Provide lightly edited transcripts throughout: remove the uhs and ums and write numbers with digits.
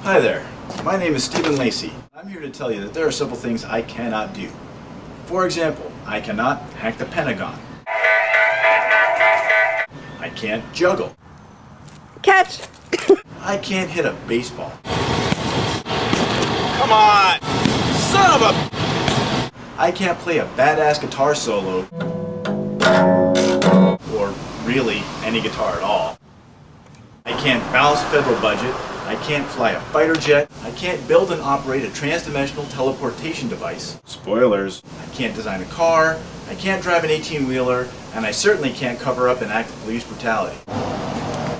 Hi there, my name is Stephen Lacey. I'm here to tell you that there are simple things I cannot do. For example, I cannot hack the Pentagon. I can't juggle. Catch! I can't hit a baseball. Come on! Son of a... I can't play a badass guitar solo. Or really, any guitar at all. I can't balance a federal budget. I can't fly a fighter jet. I can't build and operate a trans-dimensional teleportation device. Spoilers. I can't design a car. I can't drive an 18-wheeler. And I certainly can't cover up an act of police brutality.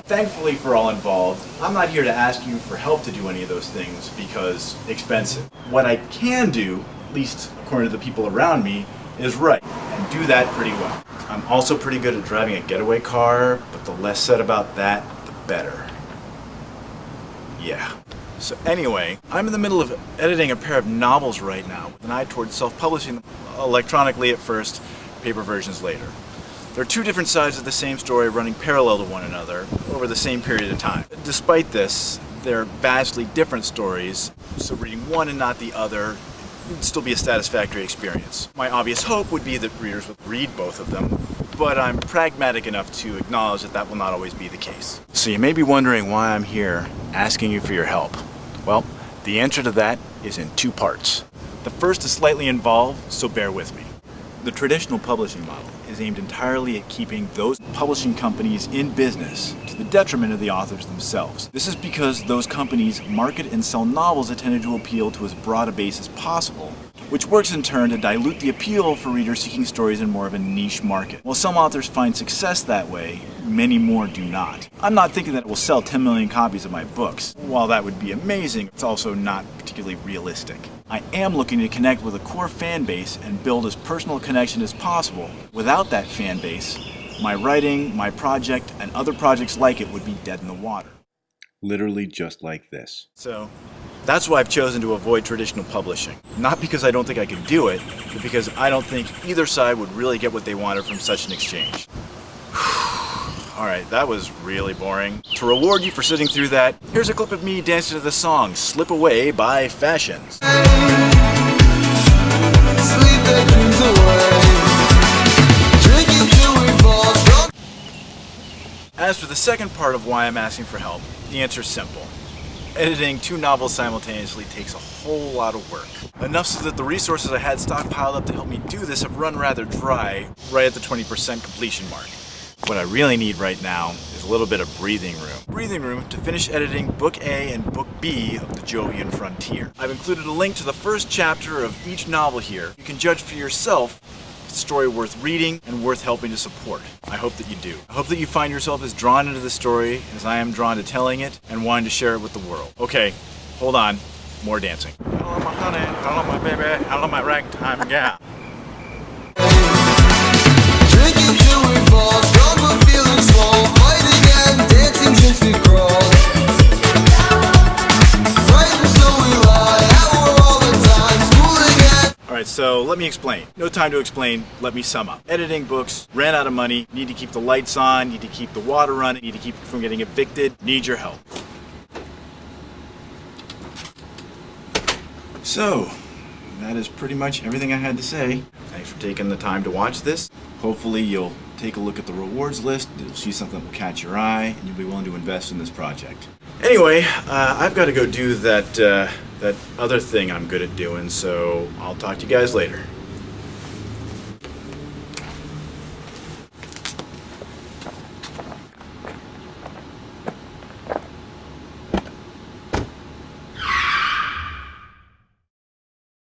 Thankfully for all involved, I'm not here to ask you for help to do any of those things because expensive. What I can do, at least according to the people around me, is write, and do that pretty well. I'm also pretty good at driving a getaway car, but the less said about that, the better. Yeah. So anyway, I'm in the middle of editing a pair of novels right now, with an eye towards self-publishing them electronically at first, paper versions later. There are two different sides of the same story running parallel to one another over the same period of time. Despite this, they're vastly different stories, so reading one and not the other would still be a satisfactory experience. My obvious hope would be that readers would read both of them, but I'm pragmatic enough to acknowledge that that will not always be the case. So you may be wondering why I'm here asking you for your help. Well, the answer to that is in two parts. The first is slightly involved, so bear with me. The traditional publishing model is aimed entirely at keeping those publishing companies in business to the detriment of the authors themselves. This is because those companies market and sell novels intended to appeal to as broad a base as possible, which works in turn to dilute the appeal for readers seeking stories in more of a niche market. While some authors find success that way, many more do not. I'm not thinking that it will sell 10 million copies of my books. While that would be amazing, it's also not particularly realistic. I am looking to connect with a core fan base and build as personal a connection as possible. Without that fan base, my writing, my project, and other projects like it would be dead in the water. Literally just like this. So, that's why I've chosen to avoid traditional publishing. Not because I don't think I can do it, but because I don't think either side would really get what they wanted from such an exchange. Alright, that was really boring. To reward you for sitting through that, here's a clip of me dancing to the song Slip Away by Fashions. As for the second part of why I'm asking for help, the answer is simple. Editing two novels simultaneously takes a whole lot of work. Enough so that the resources I had stockpiled up to help me do this have run rather dry, right at the 20% completion mark. What I really need right now is a little bit of breathing room. Breathing room to finish editing Book A and Book B of the Jovian Frontier. I've included a link to the first chapter of each novel here. You can judge for yourself if it's a story worth reading and worth helping to support. I hope that you do. I hope that you find yourself as drawn into the story as I am drawn to telling it and wanting to share it with the world. Okay, hold on. More dancing. Hello my honey, hello my baby, hello my ragtime gal. Drinking till we fall, strong but feeling small, fighting and dancing since we crawled. Frightened so we lie, hour all the time, schooling at... Alright, so let me explain. No time to explain, let me sum up. Editing books, ran out of money, need to keep the lights on, need to keep the water running, need to keep from getting evicted, need your help. So, that is pretty much everything I had to say. Thanks for taking the time to watch this. Hopefully you'll take a look at the rewards list, you'll see something that will catch your eye, and you'll be willing to invest in this project. Anyway, I've got to go do that other thing I'm good at doing, so I'll talk to you guys later.